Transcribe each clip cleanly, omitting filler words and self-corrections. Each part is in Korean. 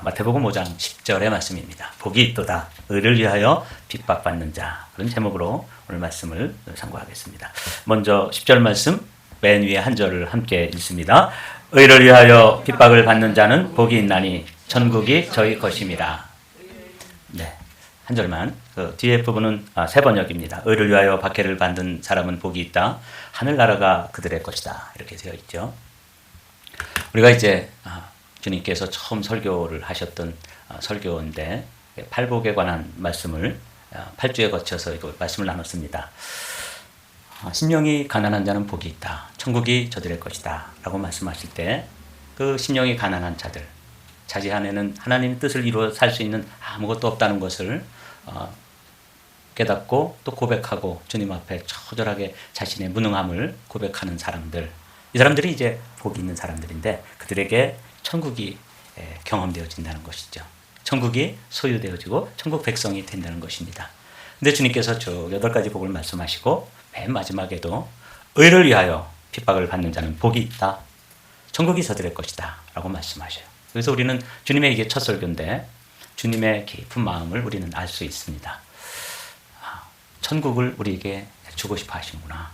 마태복음 5장 10절의 말씀입니다. 복이 있도다. 의를 위하여 핍박받는 자. 그런 제목으로 오늘 말씀을 상고하겠습니다. 먼저 10절 말씀 맨 위에 한 절을 함께 읽습니다. 의를 위하여 핍박을 받는 자는 복이 있나니 천국이 저희 것임이라. 네, 한 절만. 그 뒤에 부분은 새 번역입니다. 의를 위하여 박해를 받는 사람은 복이 있다. 하늘나라가 그들의 것이다. 이렇게 되어 있죠. 우리가 이제 주님께서 처음 설교를 하셨던 설교인데 팔복에 관한 말씀을 8주에 거쳐서 이거 말씀을 나눴습니다. 심령이 가난한 자는 복이 있다. 천국이 저들의 것이다. 라고 말씀하실 때 그 심령이 가난한 자들, 자기 안에는 하나님의 뜻을 이루어 살 수 있는 아무것도 없다는 것을 깨닫고 또 고백하고 주님 앞에 처절하게 자신의 무능함을 고백하는 사람들, 이 사람들이 이제 복이 있는 사람들인데 그들에게 천국이 경험되어진다는 것이죠. 천국이 소유되어지고 천국 백성이 된다는 것입니다. 근데 주님께서 쭉 8가지 복을 말씀하시고 맨 마지막에도 의를 위하여 핍박을 받는 자는 복이 있다. 천국이 저들의 것이다. 라고 말씀하셔요. 그래서 우리는 주님의 이게 첫 설교인데 주님의 깊은 마음을 우리는 알 수 있습니다. 천국을 우리에게 주고 싶어 하시는구나.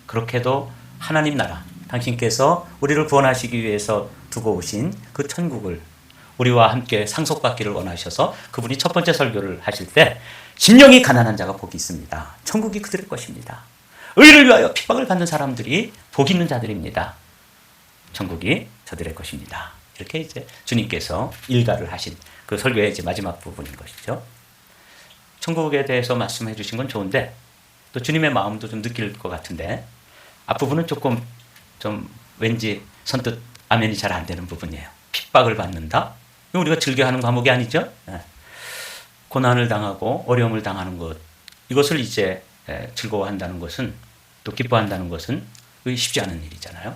그렇게도 하나님 나라, 당신께서 우리를 구원하시기 위해서 두고 오신 그 천국을 우리와 함께 상속받기를 원하셔서 그분이 첫 번째 설교를 하실 때 심령이 가난한 자가 복이 있습니다. 천국이 그들의 것입니다. 의를 위하여 핍박을 받는 사람들이 복 있는 자들입니다. 천국이 저들의 것입니다. 이렇게 이제 주님께서 일가를 하신 그 설교의 이제 마지막 부분인 것이죠. 천국에 대해서 말씀해 주신 건 좋은데 또 주님의 마음도 좀 느낄 것 같은데 앞부분은 조금 좀 왠지 선뜻 아멘이 잘 안 되는 부분이에요. 핍박을 받는다? 이거 우리가 즐겨하는 과목이 아니죠? 고난을 당하고 어려움을 당하는 것, 이것을 이제 즐거워한다는 것은, 또 기뻐한다는 것은 쉽지 않은 일이잖아요.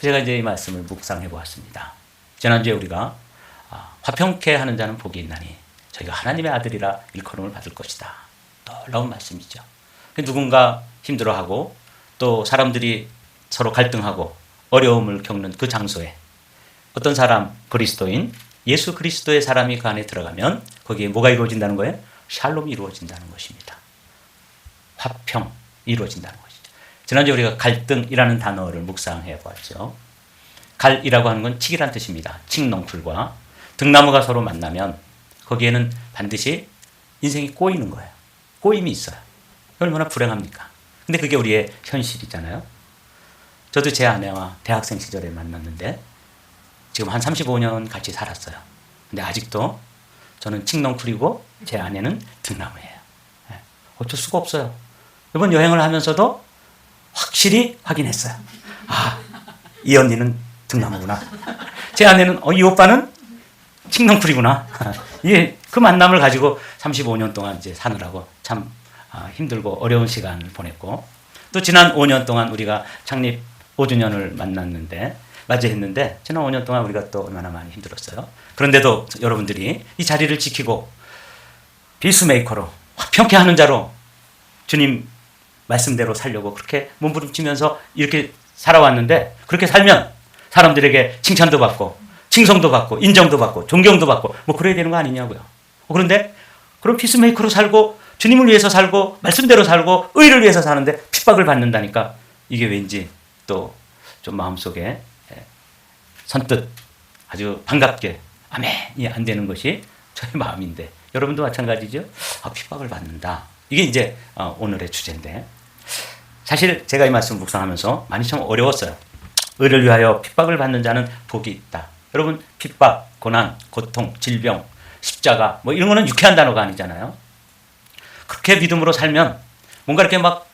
제가 이제 이 말씀을 묵상해 보았습니다. 지난주에 우리가 화평케 하는 자는 복이 있나니 저희가 하나님의 아들이라 일컬음을 받을 것이다. 놀라운 말씀이죠. 누군가 힘들어하고 또 사람들이 서로 갈등하고 어려움을 겪는 그 장소에 어떤 사람, 그리스도인, 예수 그리스도의 사람이 그 안에 들어가면 거기에 뭐가 이루어진다는 거예요? 샬롬이 이루어진다는 것입니다. 화평 이루어진다는 것이죠. 지난주에 우리가 갈등이라는 단어를 묵상해 보았죠. 갈이라고 하는 건 칡이란 뜻입니다. 칡넝쿨과 등나무가 서로 만나면 거기에는 반드시 인생이 꼬이는 거예요. 꼬임이 있어요. 얼마나 불행합니까? 근데 그게 우리의 현실이잖아요. 저도 제 아내와 대학생 시절에 만났는데 지금 한 35년 같이 살았어요. 근데 아직도 저는 칡넝쿨이고 제 아내는 등나무예요. 어쩔 수가 없어요. 이번 여행을 하면서도 확실히 확인했어요. 이 언니는 등나무구나. 제 아내는 이 오빠는 칡넝쿨이구나. 이게 그 만남을 가지고 35년 동안 이제 사느라고 참 힘들고 어려운 시간을 보냈고, 또 지난 5년 동안 우리가 창립 5주년을 맞이했는데 지난 5년 동안 우리가 또 얼마나 많이 힘들었어요. 그런데도 여러분들이 이 자리를 지키고 피스메이커로 화평케 하는 자로 주님 말씀대로 살려고 그렇게 몸부림치면서 이렇게 살아왔는데, 그렇게 살면 사람들에게 칭찬도 받고 칭송도 받고 인정도 받고 존경도 받고 뭐 그래야 되는 거 아니냐고요. 그런데 그런 피스메이커로 살고 주님을 위해서 살고 말씀대로 살고 의를 위해서 사는데 핍박을 받는다니까 이게 왠지 또 좀 마음속에 선뜻 아주 반갑게 아멘이 안 되는 것이 저의 마음인데, 여러분도 마찬가지죠? 핍박을 받는다. 이게 이제 오늘의 주제인데, 사실 제가 이 말씀 묵상하면서 많이 참 어려웠어요. 의를 위하여 핍박을 받는 자는 복이 있다. 여러분, 핍박, 고난, 고통, 질병, 십자가 뭐 이런 거는 유쾌한 단어가 아니잖아요. 그렇게 믿음으로 살면 뭔가 이렇게 막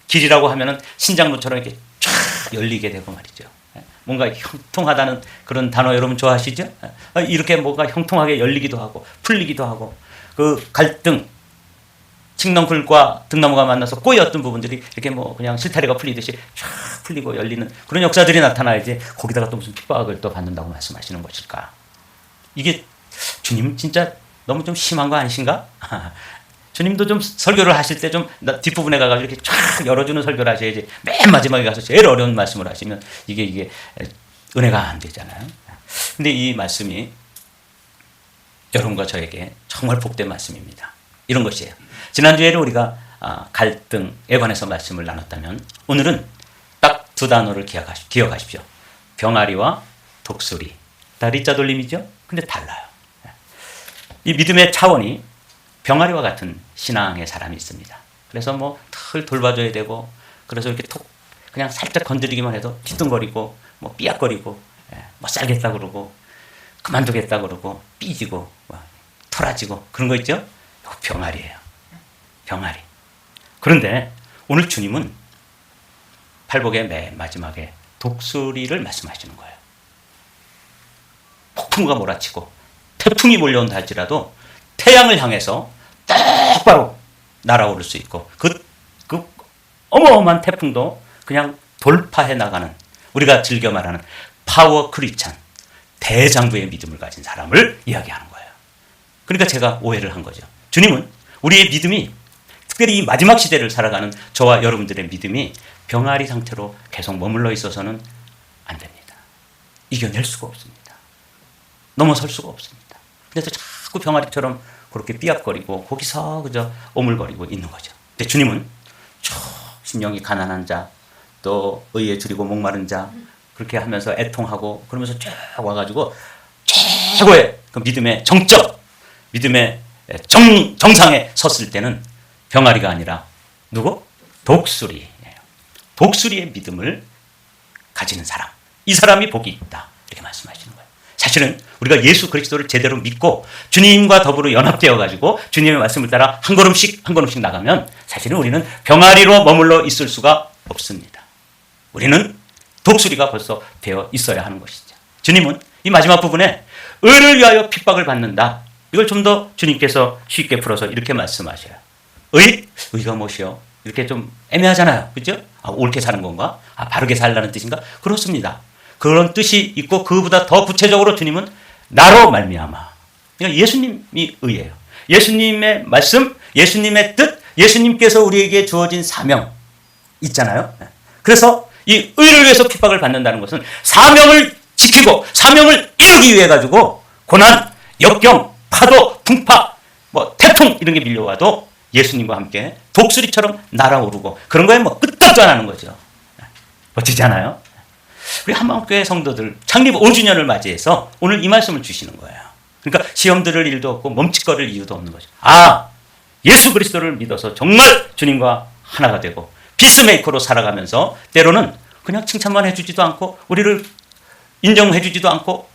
길이라고 하면은 신장로처럼 이렇게 쫙 열리게 되고 말이죠. 뭔가 형통하다는 그런 단어 여러분 좋아하시죠? 이렇게 뭔가 형통하게 열리기도 하고 풀리기도 하고, 그 갈등, 칡넝쿨과 등나무가 만나서 꼬였던 부분들이 이렇게 뭐 그냥 실타래가 풀리듯이 쫙 풀리고 열리는 그런 역사들이 나타나야지 거기다가 또 무슨 핍박을 또 받는다고 말씀하시는 것일까? 이게 주님 진짜 너무 좀 심한 거 아니신가? 주님도 좀 설교를 하실 때 좀 뒷부분에 가가지고 이렇게 쫙 열어주는 설교를 하셔야지 맨 마지막에 가서 제일 어려운 말씀을 하시면 이게 은혜가 안 되잖아요. 근데 이 말씀이 여러분과 저에게 정말 복된 말씀입니다. 이런 것이에요. 지난주에는 우리가 갈등에 관해서 말씀을 나눴다면 오늘은 딱 두 단어를 기억하십시오. 병아리와 독수리. 다 리자 돌림이죠? 근데 달라요. 이 믿음의 차원이 병아리와 같은 신앙의 사람이 있습니다. 그래서 뭐 털 돌봐줘야 되고, 그래서 이렇게 톡 그냥 살짝 건드리기만 해도 뒤뚱거리고 뭐 삐약거리고 못 살겠다 그러고 그만두겠다 그러고 삐지고 뭐 토라지고 그런 거 있죠? 이거 병아리예요. 병아리. 그런데 오늘 주님은 팔복의 맨 마지막에 독수리를 말씀하시는 거예요. 폭풍우가 몰아치고 태풍이 몰려온다 할지라도 태양을 향해서 똑바로 날아오를 수 있고 그 어마어마한 태풍도 그냥 돌파해 나가는, 우리가 즐겨 말하는 파워 크리스찬, 대장부의 믿음을 가진 사람을 이야기하는 거예요. 그러니까 제가 오해를 한 거죠. 주님은 우리의 믿음이, 특별히 이 마지막 시대를 살아가는 저와 여러분들의 믿음이 병아리 상태로 계속 머물러 있어서는 안 됩니다. 이겨낼 수가 없습니다. 넘어설 수가 없습니다. 그래서 자꾸 병아리처럼 그렇게 삐약거리고 거기서 그저 오물거리고 있는 거죠. 근데 주님은 심령이 가난한 자, 또 의에 줄이고 목마른 자, 그렇게 하면서 애통하고 그러면서 쭉 와가지고 최고의 그 믿음의 정점, 믿음의 정상에 섰을 때는 병아리가 아니라 누구? 독수리예요. 독수리의 믿음을 가지는 사람, 이 사람이 복이 있다, 이렇게 말씀하시는 거예요. 사실은 우리가 예수 그리스도를 제대로 믿고 주님과 더불어 연합되어 가지고 주님의 말씀을 따라 한 걸음씩 나가면 사실은 우리는 병아리로 머물러 있을 수가 없습니다. 우리는 독수리가 벌써 되어 있어야 하는 것이죠. 주님은 이 마지막 부분에 의를 위하여 핍박을 받는다, 이걸 좀 더 주님께서 쉽게 풀어서 이렇게 말씀하셔요. 의가 무엇이요? 이렇게 좀 애매하잖아요. 그렇죠? 옳게 사는 건가? 바르게 살라는 뜻인가? 그렇습니다. 그런 뜻이 있고 그보다 더 구체적으로 주님은 나로 말미암아. 그러니까 예수님이 의예요. 예수님의 말씀, 예수님의 뜻, 예수님께서 우리에게 주어진 사명 있잖아요. 그래서 이 의를 위해서 핍박을 받는다는 것은 사명을 지키고 사명을 이루기 위해 가지고 고난, 역경, 파도, 풍파, 뭐 태풍 이런 게 밀려와도 예수님과 함께 독수리처럼 날아오르고 그런 거에 뭐 끄떡도 안 하는 거죠. 멋지지 않아요? 우리 한마음교회 성도들 창립 5주년을 맞이해서 오늘 이 말씀을 주시는 거예요. 그러니까 시험 들을 일도 없고 멈칫거릴 이유도 없는 거죠. 예수 그리스도를 믿어서 정말 주님과 하나가 되고 피스메이커로 살아가면서 때로는 그냥 칭찬만 해주지도 않고 우리를 인정해주지도 않고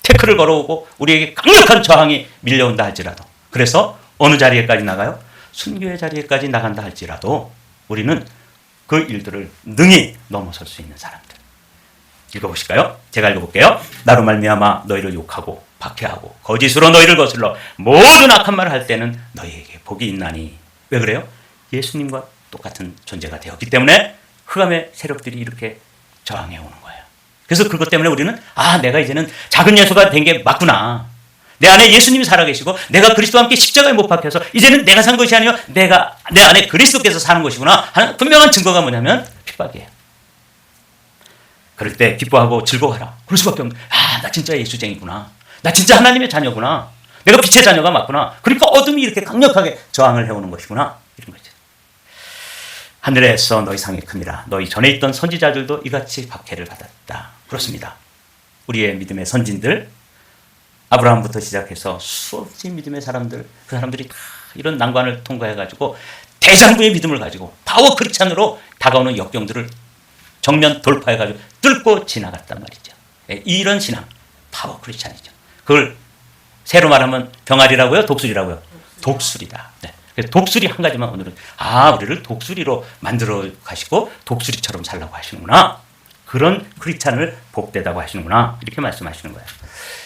태클을 걸어오고 우리에게 강력한 저항이 밀려온다 할지라도, 그래서 어느 자리에까지 나가요? 순교의 자리에까지 나간다 할지라도 우리는 그 일들을 능히 넘어설 수 있는 사람들. 읽어보실까요? 제가 읽어볼게요. 나로 말미암아 너희를 욕하고 박해하고 거짓으로 너희를 거슬러 모든 악한 말을 할 때는 너희에게 복이 있나니. 왜 그래요? 예수님과 똑같은 존재가 되었기 때문에 흑암의 세력들이 이렇게 저항해 오는 거예요. 그래서 그것 때문에 우리는 내가 이제는 작은 예수가 된 게 맞구나. 내 안에 예수님이 살아계시고 내가 그리스도와 함께 십자가에 못 박혀서 이제는 내가 산 것이 아니라 내 안에 그리스도께서 사는 것이구나 하는 분명한 증거가 뭐냐면 핍박이에요. 그럴 때 기뻐하고 즐거워하라. 그럴 수밖에 없는, 나 진짜 예수쟁이구나. 나 진짜 하나님의 자녀구나. 내가 빛의 자녀가 맞구나. 그러니까 어둠이 이렇게 강력하게 저항을 해오는 것이구나. 이런 거죠. 하늘에서 너희 상이 큽니다. 너희 전에 있던 선지자들도 이같이 박해를 받았다. 그렇습니다. 우리의 믿음의 선진들, 아브라함부터 시작해서 수없이 믿음의 사람들, 그 사람들이 다 이런 난관을 통과해가지고 대장부의 믿음을 가지고 파워 크리스찬으로 다가오는 역경들을 정면 돌파해가지고 뚫고 지나갔단 말이죠. 이런 신앙, 파워 크리스찬이죠. 그걸 새로 말하면 병아리라고요? 독수리라고요? 독수리다. 네. 그래서 독수리 한 가지만 오늘은 우리를 독수리로 만들어 가시고 독수리처럼 살라고 하시는구나. 그런 크리스찬을 복되다고 하시는구나. 이렇게 말씀하시는 거예요.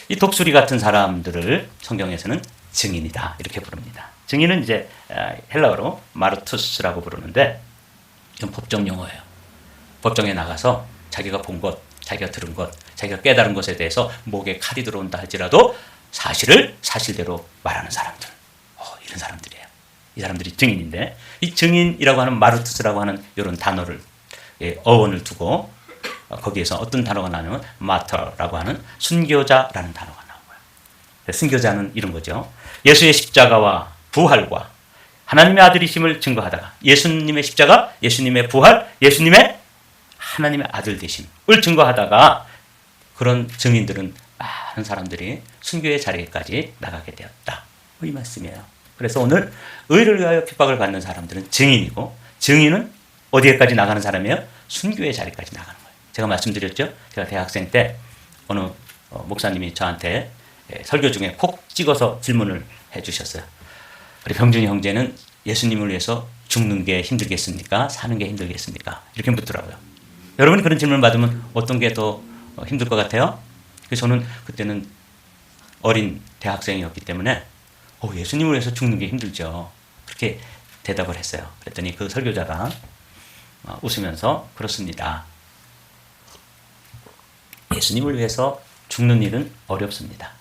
이 독수리 같은 사람들을 성경에서는 증인이다, 이렇게 부릅니다. 증인은 이제 헬라어로 마르투스라고 부르는데 이건 법정 용어예요. 법정에 나가서 자기가 본 것, 자기가 들은 것, 자기가 깨달은 것에 대해서 목에 칼이 들어온다 할지라도 사실을 사실대로 말하는 사람들. 이런 사람들이에요. 이 사람들이 증인인데, 이 증인이라고 하는 마르투스라고 하는 이런 단어를, 어원을 두고 거기에서 어떤 단어가 나오냐면 마터라고 하는 순교자라는 단어가 나온 거예요. 순교자는 이런 거죠. 예수의 십자가와 부활과 하나님의 아들이심을 증거하다가 예수님의 십자가, 예수님의 부활, 예수님의 하나님의 아들 되심을 증거하다가 그런 증인들은 많은 사람들이 순교의 자리까지 나가게 되었다. 이 말씀이에요. 그래서 오늘 의를 위하여 핍박을 받는 사람들은 증인이고 증인은 어디에까지 나가는 사람이에요? 순교의 자리까지 나가는 거예요. 제가 말씀드렸죠. 제가 대학생 때 어느 목사님이 저한테 설교 중에 콕 찍어서 질문을 해주셨어요. 우리 병준이 형제는 예수님을 위해서 죽는 게 힘들겠습니까? 사는 게 힘들겠습니까? 이렇게 묻더라고요. 여러분이 그런 질문을 받으면 어떤 게 더 힘들 것 같아요? 그래서 저는 그때는 어린 대학생이었기 때문에 예수님을 위해서 죽는 게 힘들죠. 그렇게 대답을 했어요. 그랬더니 그 설교자가 웃으면서 그렇습니다. 예수님을 위해서 죽는 일은 어렵습니다.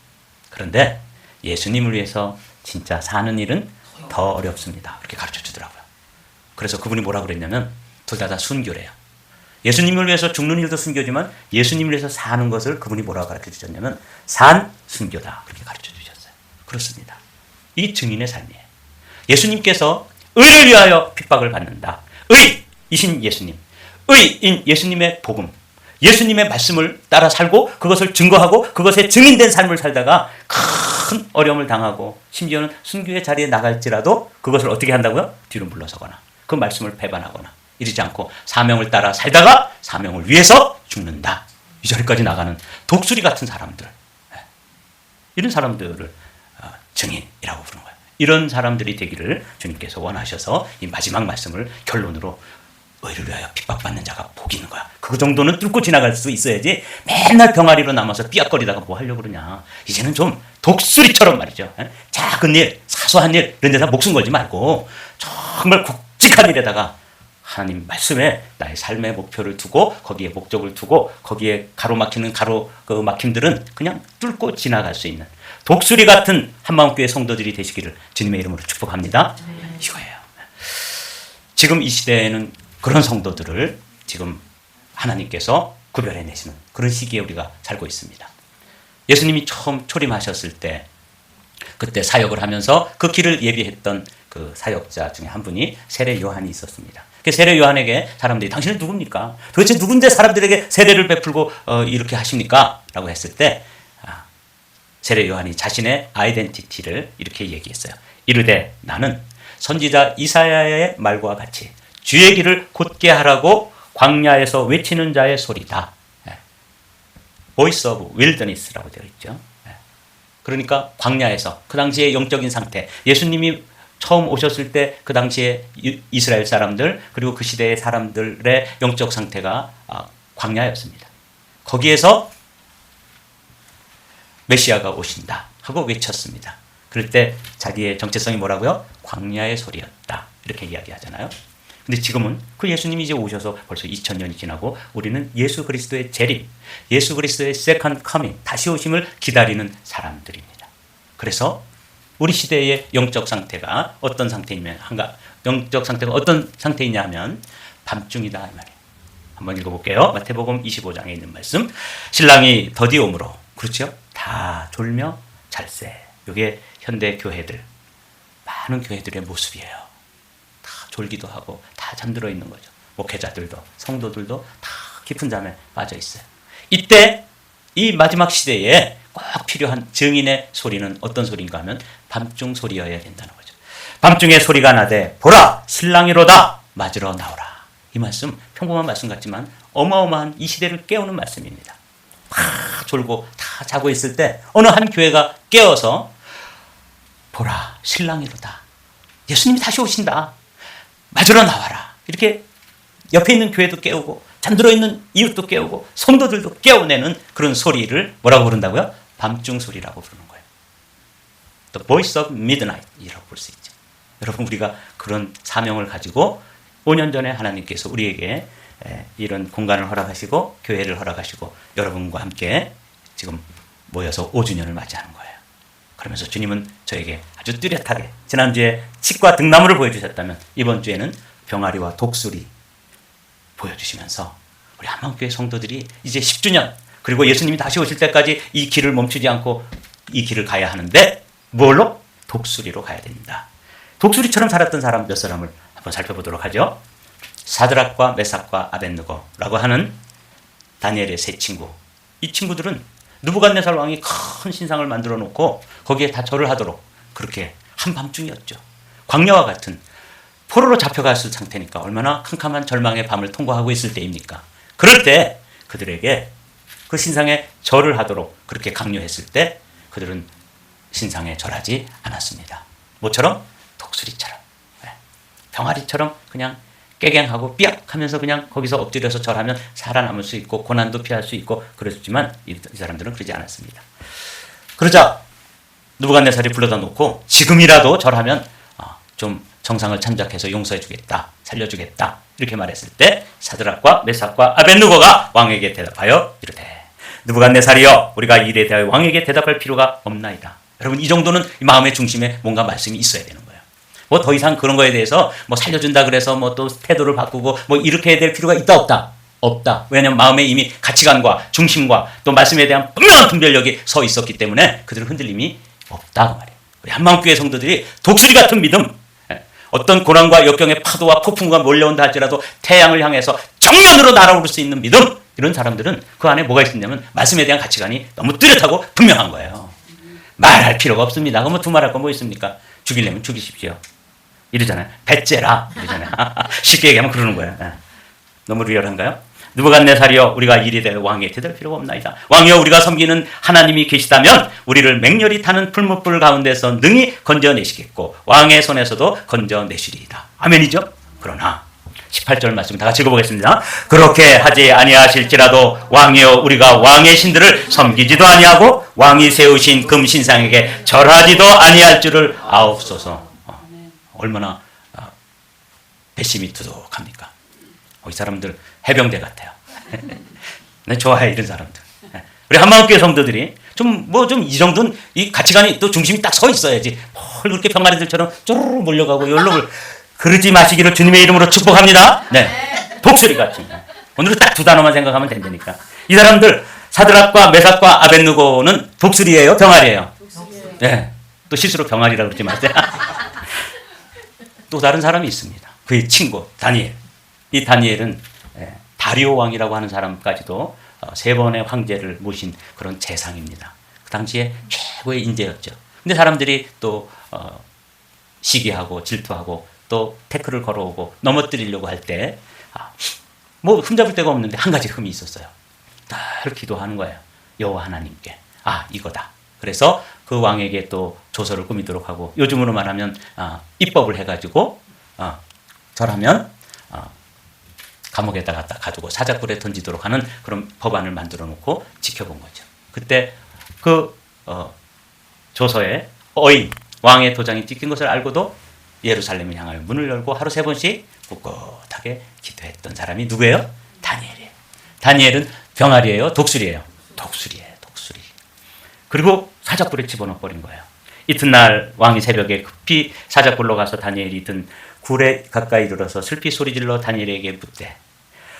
그런데 예수님을 위해서 진짜 사는 일은 더 어렵습니다. 그렇게 가르쳐 주더라고요. 그래서 그분이 뭐라고 그랬냐면 둘 다 순교래요. 예수님을 위해서 죽는 일도 순교지만 예수님을 위해서 사는 것을 그분이 뭐라고 가르쳐 주셨냐면 산 순교다. 그렇게 가르쳐 주셨어요. 그렇습니다. 이 증인의 삶이에요. 예수님께서 의를 위하여 핍박을 받는다. 의이신 예수님, 의인 예수님의 복음, 예수님의 말씀을 따라 살고 그것을 증거하고 그것에 증인된 삶을 살다가 큰 어려움을 당하고 심지어는 순교의 자리에 나갈지라도 그것을 어떻게 한다고요? 뒤로 물러서거나 그 말씀을 배반하거나 이러지 않고 사명을 따라 살다가 사명을 위해서 죽는다. 이 자리까지 나가는 독수리 같은 사람들, 이런 사람들을 증인이라고 부르는 거예요. 이런 사람들이 되기를 주님께서 원하셔서 이 마지막 말씀을 결론으로 의를 위하여 핍박받는 자가 복이 있는 거야. 그 정도는 뚫고 지나갈 수 있어야지 맨날 병아리로 남아서 삐약거리다가 뭐 하려고 그러냐. 이제는 좀 독수리처럼 말이죠. 작은 일, 사소한 일 이런 데다 목숨 걸지 말고 정말 굵직한 일에다가 하나님 말씀에 나의 삶의 목표를 두고 거기에 목적을 두고 거기에 가로막히는 그 막힘들은 그냥 뚫고 지나갈 수 있는 독수리 같은 한마음교회 성도들이 되시기를 주님의 이름으로 축복합니다. 이거예요. 지금 이 시대에는 그런 성도들을 지금 하나님께서 구별해내시는 그런 시기에 우리가 살고 있습니다. 예수님이 처음 초림하셨을 때 그때 사역을 하면서 그 길을 예비했던 그 사역자 중에 한 분이 세례 요한이 있었습니다. 그 세례 요한에게 사람들이 당신은 누굽니까? 도대체 누군데 사람들에게 세례를 베풀고 이렇게 하십니까? 라고 했을 때 세례 요한이 자신의 아이덴티티를 이렇게 얘기했어요. 이르되 나는 선지자 이사야의 말과 같이 주의 길을 곧게 하라고 광야에서 외치는 자의 소리다. Voice of Wilderness라고 되어 있죠. 그러니까 광야에서 그 당시의 영적인 상태, 예수님이 처음 오셨을 때 그 당시에 이스라엘 사람들 그리고 그 시대의 사람들의 영적 상태가 광야였습니다. 거기에서 메시아가 오신다 하고 외쳤습니다. 그럴 때 자기의 정체성이 뭐라고요? 광야의 소리였다. 이렇게 이야기하잖아요. 근데 지금은 그 예수님이 이제 오셔서 벌써 2000년이 지나고 우리는 예수 그리스도의 재림, 예수 그리스도의 세컨드 커밍, 다시 오심을 기다리는 사람들입니다. 그래서 우리 시대의 영적 상태가 어떤 상태이냐 하면 밤중이다 이 말이에요. 한번 읽어볼게요. 마태복음 25장에 있는 말씀. 신랑이 더디 오므로, 그렇죠? 다 졸며 잘세. 이게 현대 교회들, 많은 교회들의 모습이에요. 다 졸기도 하고 다 잠들어 있는 거죠. 목회자들도 성도들도 다 깊은 잠에 빠져 있어요. 이때 이 마지막 시대에 꼭 필요한 증인의 소리는 어떤 소리인가 하면 밤중 소리여야 된다는 거죠. 밤중에 소리가 나되 보라 신랑이로다 맞으러 나오라. 이 말씀 평범한 말씀 같지만 어마어마한 이 시대를 깨우는 말씀입니다. 다 졸고 다 자고 있을 때 어느 한 교회가 깨어서 보라 신랑이로다. 예수님이 다시 오신다. 맞으러 나와라. 이렇게 옆에 있는 교회도 깨우고 잠들어 있는 이웃도 깨우고 성도들도 깨워내는 그런 소리를 뭐라고 부른다고요? 밤중 소리라고 부르는 거예요. The voice of midnight 이라고 볼 수 있죠. 여러분 우리가 그런 사명을 가지고 5년 전에 하나님께서 우리에게 이런 공간을 허락하시고 교회를 허락하시고 여러분과 함께 지금 모여서 5주년을 맞이하는 거예요. 그러면서 주님은 저에게 아주 뚜렷하게 지난주에 칡과 등나무를 보여주셨다면 이번 주에는 병아리와 독수리 보여주시면서 우리 한마음교회 성도들이 이제 10주년 그리고 예수님이 다시 오실 때까지 이 길을 멈추지 않고 이 길을 가야 하는데 뭘로? 독수리로 가야 됩니다. 독수리처럼 살았던 사람 몇 사람을 한번 살펴보도록 하죠. 사드락과 메삭과 아벳느고라고 하는 다니엘의 세 친구. 이 친구들은 느부갓네살 왕이 큰 신상을 만들어 놓고 거기에 다 절을 하도록 그렇게 한밤중이었죠. 광야와 같은 포로로 잡혀갔을 상태니까 얼마나 캄캄한 절망의 밤을 통과하고 있을 때입니까? 그럴 때 그들에게 그 신상에 절을 하도록 그렇게 강요했을 때 그들은 신상에 절하지 않았습니다. 모처럼? 독수리처럼, 병아리처럼 그냥 깨갱하고 삐약 하면서 그냥 거기서 엎드려서 절하면 살아남을 수 있고 고난도 피할 수 있고 그랬지만 이 사람들은 그러지 않았습니다. 그러자 느부갓네살이 불러다 놓고 지금이라도 절하면 좀 정상을 참작해서 용서해 주겠다, 살려주겠다 이렇게 말했을 때 사드락과 메삭과 아벳느고가 왕에게 대답하여 이르되 느부갓네살이여 우리가 이 일에 대하여 왕에게 대답할 필요가 없나이다. 여러분 이 정도는 마음의 중심에 뭔가 말씀이 있어야 되는 거예요. 뭐 더 이상 그런 거에 대해서 뭐 살려준다 그래서 뭐 또 태도를 바꾸고 뭐 이렇게 해야 될 필요가 있다 없다? 없다. 왜냐하면 마음에 이미 가치관과 중심과 또 말씀에 대한 분명한 분별력이 서 있었기 때문에 그들은 흔들림이 없다 그 말이에요. 우리 한마음교회 성도들이 독수리 같은 믿음, 어떤 고난과 역경의 파도와 폭풍과 몰려온다 할지라도 태양을 향해서 정면으로 날아오를 수 있는 믿음, 이런 사람들은 그 안에 뭐가 있느냐면 말씀에 대한 가치관이 너무 뚜렷하고 분명한 거예요. 말할 필요가 없습니다. 그럼 뭐 두말할 거 뭐 있습니까? 죽이려면 죽이십시오. 이러잖아요. 배째라 이러잖아요. 쉽게 얘기하면 그러는 거예요. 너무 리얼한가요? 느부갓네살이여 우리가 이리 대해 왕에게 대답할 필요가 없나이다. 왕이여 우리가 섬기는 하나님이 계시다면 우리를 맹렬히 타는 풀무불 가운데서 능히 건져내시겠고 왕의 손에서도 건져내시리이다. 아멘이죠? 그러나 18절 말씀 다 같이 읽어보겠습니다. 그렇게 하지 아니하실지라도 왕이여 우리가 왕의 신들을 섬기지도 아니하고 왕이 세우신 금신상에게 절하지도 아니할 줄을 아옵소서. 얼마나 배심이 두둑합니까? 이 사람들 해병대 같아요. 난 좋아해 이런 사람들. 우리 한마음교회 성도들이 좀 이 정도는 이 가치관이 또 중심이 딱 서 있어야지. 뭘 그렇게 병아리들처럼 쪼르르 몰려가고 연락을 그러지 마시기를 주님의 이름으로 축복합니다. 네, 독수리 같이. 오늘은 딱 두 단어만 생각하면 된다니까. 이 사람들 사드락과 메삭과 아벳느고는 독수리예요, 병아리예요. 네, 또 실수로 병아리라고 그러지 마세요. 또 다른 사람이 있습니다. 그의 친구 다니엘. 이 다니엘은 다리오 왕이라고 하는 사람까지도 3번의 황제를 모신 그런 재상입니다. 그 당시에 최고의 인재였죠. 근데 사람들이 또 시기하고 질투하고 또 태클을 걸어오고 넘어뜨리려고 할 때 뭐 흠잡을 데가 없는데 한 가지 흠이 있었어요. 늘 기도하는 거예요. 여호와 하나님께 이거다. 그래서 그 왕에게 또 조서를 꾸미도록 하고 요즘으로 말하면 입법을 해가지고 절하면 감옥에다 갖다 가두고 사자굴에 던지도록 하는 그런 법안을 만들어 놓고 지켜본 거죠. 그때 그 조서에 왕의 도장이 찍힌 것을 알고도 예루살렘을 향하여 문을 열고 하루 3번씩 꿋꿋하게 기도했던 사람이 누구예요? 다니엘이에요. 다니엘은 병아리예요? 독수리예요? 독수리예요. 독수리. 그리고 사자굴에 집어넣어 버린 거예요. 이튿날 왕이 새벽에 급히 사자굴로 가서 다니엘이 든 굴에 가까이 이르러서 슬피 소리질러 다니엘에게 묻되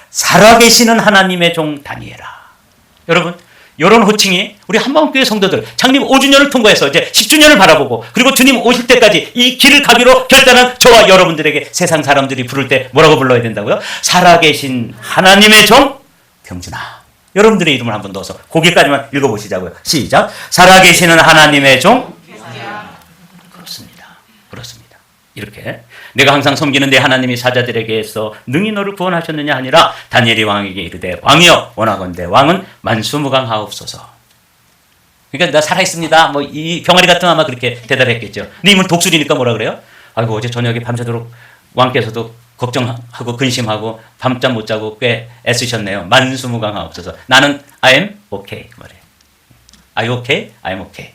살아계시는 하나님의 종 다니엘아. 여러분 이런 호칭이 우리 한마음교회 성도들 창립 5주년을 통과해서 이제 10주년을 바라보고 그리고 주님 오실 때까지 이 길을 가기로 결단한 저와 여러분들에게 세상 사람들이 부를 때 뭐라고 불러야 된다고요? 살아계신 하나님의 종 병준아. 여러분들의 이름을 한번 넣어서 거기까지만 읽어보시자고요. 시작. 살아계시는 하나님의 종 그렇습니다. 그렇습니다. 이렇게 내가 항상 섬기는 내 하나님이 사자들에게서 능히 너를 구원하셨느냐 하니라. 다니엘이 왕에게 이르되 왕이여 원하건대 왕은 만수무강하옵소서. 그러니까 나 살아있습니다. 뭐 이 병아리 같은 아마 그렇게 대답했겠죠. 근데 이분 독수리니까 뭐라 그래요? 아이고 어제 저녁에 밤새도록 왕께서도 걱정하고 근심하고 밤잠 못 자고 꽤 애쓰셨네요. 만수무강하옵소서. 나는 I am okay 말이에요. Are you okay? I am okay.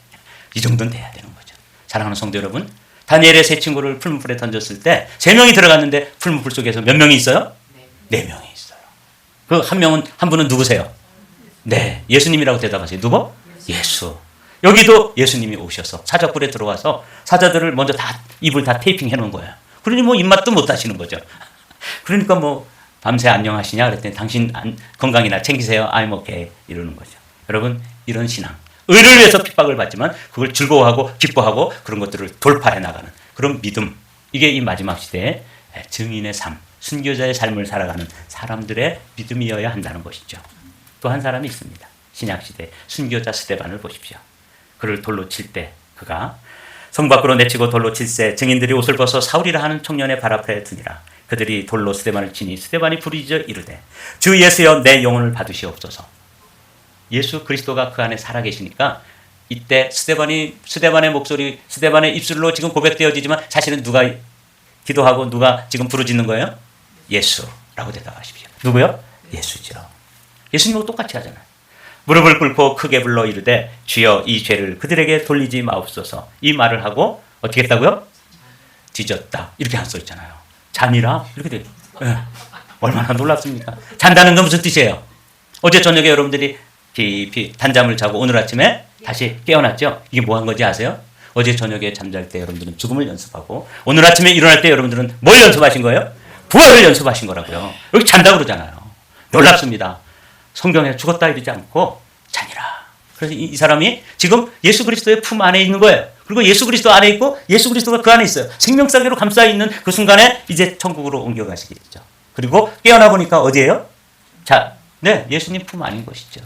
이 정도는 돼야 되는 거죠. 사랑하는 성도 여러분, 다니엘의 세 친구를 풀무불에 던졌을 때 3명이 들어갔는데 풀무불 속에서 몇 명이 있어요? 4명이 있어요. 그 한 분은 누구세요? 네, 예수님이라고 대답하세요. 누구? 예수. 여기도 예수님이 오셔서 사자굴에 들어와서 사자들을 먼저 다 입을 다 테이핑 해놓은 거예요. 그러니 뭐 입맛도 못 하시는 거죠. 그러니까 뭐 밤새 안녕하시냐 그랬더니 당신 건강이나 챙기세요. I'm okay 이러는 거죠. 여러분 이런 신앙 의를 위해서 핍박을 받지만 그걸 즐거워하고 기뻐하고 그런 것들을 돌파해 나가는 그런 믿음. 이게 이 마지막 시대의 증인의 삶, 순교자의 삶을 살아가는 사람들의 믿음이어야 한다는 것이죠. 또 한 사람이 있습니다. 신약시대 순교자 스데반을 보십시오. 그를 돌로 칠 때 그가 성 밖으로 내치고 돌로 칠세 증인들이 옷을 벗어 사울이라 하는 청년의 발 앞에 두니라. 그들이 돌로 스데반을 치니 스데반이 부르짖어 이르되 주 예수여 내 영혼을 받으시옵소서. 예수 그리스도가 그 안에 살아계시니까 이때 스데반의 목소리, 스데반의 입술로 지금 고백되어지지만 사실은 누가 기도하고 누가 지금 부르짖는 거예요? 예수라고 대답하십시오. 누구요? 예수죠. 예수님하고 똑같이 하잖아요. 무릎을 꿇고 크게 불러 이르되 주여 이 죄를 그들에게 돌리지 마옵소서. 이 말을 하고 어떻게 했다고요? 뒤졌다. 이렇게 한 써 있잖아요. 잔이라 이렇게 돼요. 네. 얼마나 놀랍습니까? 잔다는 건 무슨 뜻이에요? 어제 저녁에 여러분들이 깊이 단잠을 자고 오늘 아침에 다시 깨어났죠? 이게 뭐 한 건지 아세요? 어제 저녁에 잠잘 때 여러분들은 죽음을 연습하고 오늘 아침에 일어날 때 여러분들은 뭘 연습하신 거예요? 부활을 연습하신 거라고요. 여기 잔다고 그러잖아요. 놀랍습니다. 성경에 죽었다 이러지 않고 잔이라. 그래서 이 사람이 지금 예수 그리스도의 품 안에 있는 거예요. 그리고 예수 그리스도 안에 있고 예수 그리스도가 그 안에 있어요. 생명사계로 감싸 있는 그 순간에 이제 천국으로 옮겨가시겠죠. 그리고 깨어나 보니까 어디예요? 자, 네, 예수님 품 안인 것이죠.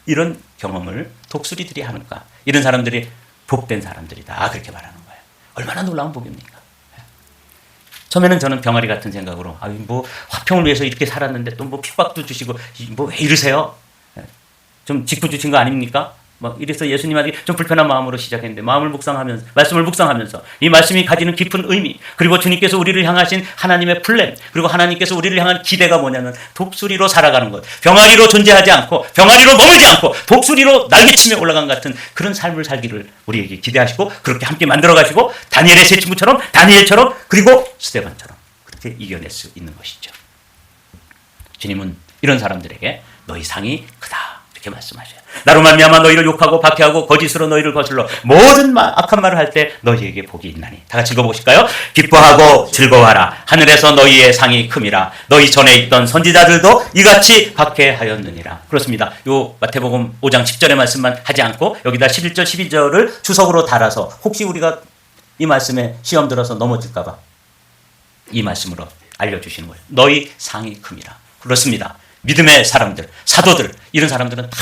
이런 경험을 독수리들이 하는가? 이런 사람들이 복된 사람들이다. 그렇게 말하는 거예요. 얼마나 놀라운 복입니까? 처음에는 저는 병아리 같은 생각으로 뭐 화평을 위해서 이렇게 살았는데 또 뭐 핍박도 주시고 뭐 왜 이러세요? 좀 직분 주신 거 아닙니까? 뭐 이래서 예수님한테 좀 불편한 마음으로 시작했는데 말씀을 묵상하면서 이 말씀이 가지는 깊은 의미 그리고 주님께서 우리를 향하신 하나님의 플랜 그리고 하나님께서 우리를 향한 기대가 뭐냐면 독수리로 살아가는 것 병아리로 존재하지 않고 병아리로 머물지 않고 독수리로 날개치며 올라간 같은 그런 삶을 살기를 우리에게 기대하시고 그렇게 함께 만들어가시고 다니엘의 세 친구처럼 다니엘처럼 그리고 스데반처럼 그렇게 이겨낼 수 있는 것이죠. 주님은 이런 사람들에게 너희 상이 크다 이렇게 말씀하셔요. 나로 말미암아 너희를 욕하고 박해하고 거짓으로 너희를 거슬러 모든 악한 말을 할 때 너희에게 복이 있나니. 다 같이 읽어보실까요? 기뻐하고 즐거워하라. 하늘에서 너희의 상이 큼이라. 너희 전에 있던 선지자들도 이같이 박해하였느니라. 그렇습니다. 요 마태복음 5장 10절의 말씀만 하지 않고 여기다 11절 12절을 주석으로 달아서 혹시 우리가 이 말씀에 시험 들어서 넘어질까 봐 이 말씀으로 알려주시는 거예요. 너희 상이 큼이라. 그렇습니다. 믿음의 사람들, 사도들 이런 사람들은 다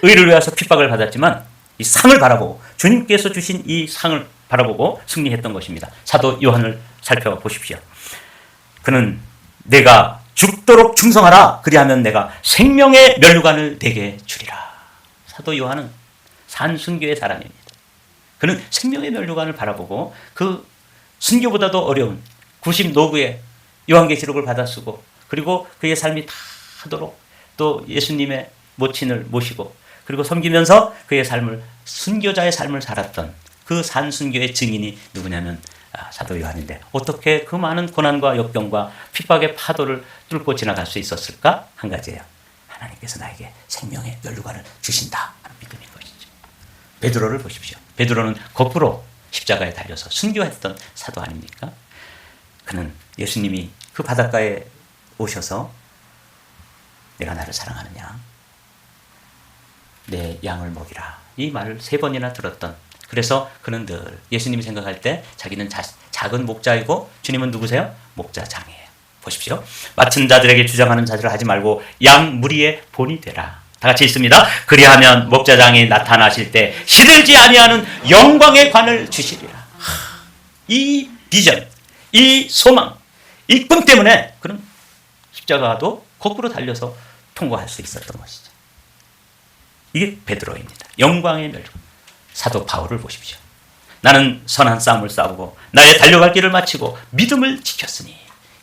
의를 위해서 핍박을 받았지만 이 상을 바라보고 주님께서 주신 이 상을 바라보고 승리했던 것입니다. 사도 요한을 살펴보십시오. 그는 내가 죽도록 충성하라 그리하면 내가 생명의 면류관을 내게 주리라. 사도 요한은 산순교의 사람입니다. 그는 생명의 면류관을 바라보고 그 순교보다도 어려운 90노구의 요한계시록을 받아 쓰고 그리고 그의 삶이 다 하도록 또 예수님의 모친을 모시고 그리고 섬기면서 그의 삶을 순교자의 삶을 살았던 그 산순교의 증인이 누구냐면 사도 요한인데 어떻게 그 많은 고난과 역경과 핍박의 파도를 뚫고 지나갈 수 있었을까? 한 가지예요. 하나님께서 나에게 생명의 면류관을 주신다 하는 믿음인 것이죠. 베드로를 보십시오. 베드로는 거꾸로 십자가에 달려서 순교했던 사도 아닙니까? 그는 예수님이 그 바닷가에 오셔서 내가 나를 사랑하느냐 내 양을 먹이라 이 말을 3번이나 들었던 그래서 그는 늘 예수님이 생각할 때 자기는 작은 목자이고 주님은 누구세요? 목자장이에요. 보십시오. 맡은 자들에게 주장하는 자들을 하지 말고 양 무리의 본이 되라. 다 같이 읽습니다. 그리하면 목자장이 나타나실 때 시들지 아니하는 영광의 관을 주시리라. 이 비전, 이 소망, 이 꿈 때문에 그는 십자가도 거꾸로 달려서 통과할 수 있었던 것이죠. 이게 베드로입니다. 영광의 멸종. 사도 바울을 보십시오. 나는 선한 싸움을 싸우고 나의 달려갈 길을 마치고 믿음을 지켰으니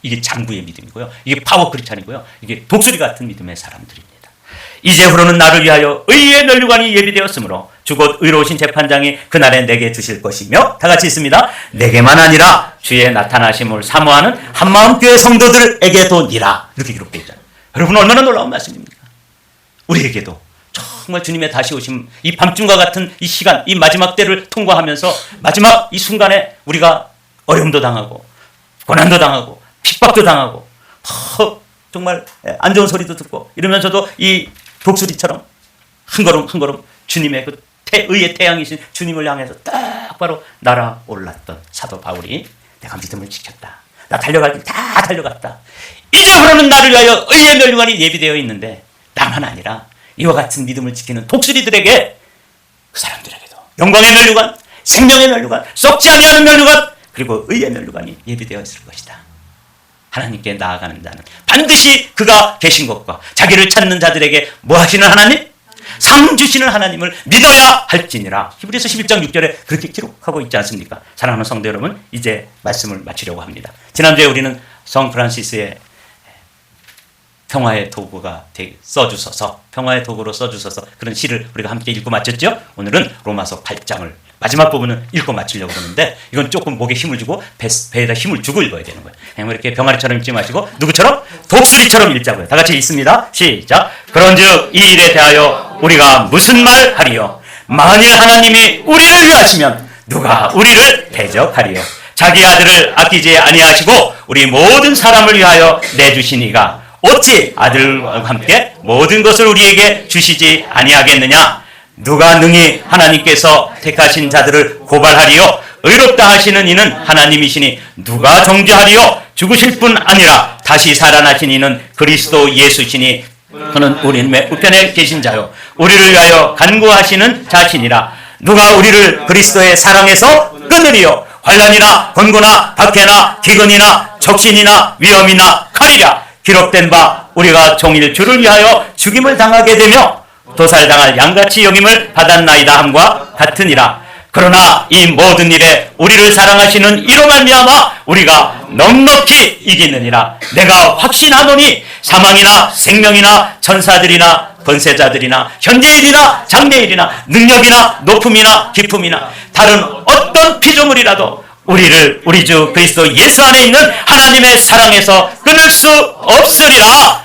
이게 장구의 믿음이고요. 이게 파워 크리스찬이고요. 이게 독수리 같은 믿음의 사람들입니다. 이제후로는 나를 위하여 의의 면류관이 예비되었으므로 주곧 의로우신 재판장이 그날에 내게 주실 것이며 다 같이 있습니다. 내게만 아니라 주의 나타나심을 사모하는 한마음 교회 성도들에게도니라. 이렇게 기록되어 있잖아요. 여러분 얼마나 놀라운 말씀입니까? 우리에게도 정말 주님의 다시 오심 이 밤중과 같은 이 시간 이 마지막 때를 통과하면서 마지막 이 순간에 우리가 어려움도 당하고 고난도 당하고 핍박도 당하고 정말 안 좋은 소리도 듣고 이러면서도 이 독수리처럼 한 걸음 한 걸음 주님의 그 의의 태양이신 주님을 향해서 딱 바로 날아올랐던 사도 바울이 내가 믿음을 지켰다. 나 달려갈 길 다 달려갔다. 이제부터는 나를 위하여 의의 면류관이 예비되어 있는데 나만 아니라 이와 같은 믿음을 지키는 독수리들에게 그 사람들에게도 영광의 면류관, 생명의 면류관, 썩지 아니하는 면류관, 그리고 의의 면류관이 예비되어 있을 것이다. 하나님께 나아가는 자는 반드시 그가 계신 것과 자기를 찾는 자들에게 뭐 하시는 하나님? 상 주시는 하나님을 믿어야 할지니라. 히브리서 11장 6절에 그렇게 기록하고 있지 않습니까? 사랑하는 성도 여러분, 이제 말씀을 마치려고 합니다. 지난주에 우리는 성 프란시스의 평화의 도구가 써주셔서, 평화의 도구로 써주셔서 그런 시를 우리가 함께 읽고 마쳤죠? 오늘은 로마서 8장을 마지막 부분은 읽고 마치려고 그러는데 이건 조금 목에 힘을 주고 배에다 힘을 주고 읽어야 되는 거예요. 그냥 이렇게 병아리처럼 읽지 마시고 누구처럼? 독수리처럼 읽자고요. 다 같이 읽습니다. 시작. 그런즉 이 일에 대하여 우리가 무슨 말 하리요? 만일 하나님이 우리를 위하시면 누가 우리를 대적하리요? 자기 아들을 아끼지 아니하시고 우리 모든 사람을 위하여 내주시니가 어찌 아들과 함께 모든 것을 우리에게 주시지 아니하겠느냐? 누가 능히 하나님께서 택하신 자들을 고발하리요? 의롭다 하시는 이는 하나님이시니 누가 정죄하리요? 죽으실 뿐 아니라 다시 살아나신 이는 그리스도 예수시니 그는 우리의 우편에 계신 자요 우리를 위하여 간구하시는 자신이라. 누가 우리를 그리스도의 사랑에서 끊으리요? 환난이나 권고나 박해나 기근이나 적신이나 위험이나 칼이랴. 기록된 바 우리가 종일 주를 위하여 죽임을 당하게 되며 도살당할 양같이 여김을 받았나이다 함과 같으니라. 그러나 이 모든 일에 우리를 사랑하시는 이로 말미암아 우리가 넉넉히 이기느니라. 내가 확신하노니 사망이나 생명이나 천사들이나 권세자들이나 현재일이나 장래일이나 능력이나 높음이나 깊음이나 다른 어떤 피조물이라도 우리를 우리 주 그리스도 예수 안에 있는 하나님의 사랑에서 끊을 수 없으리라.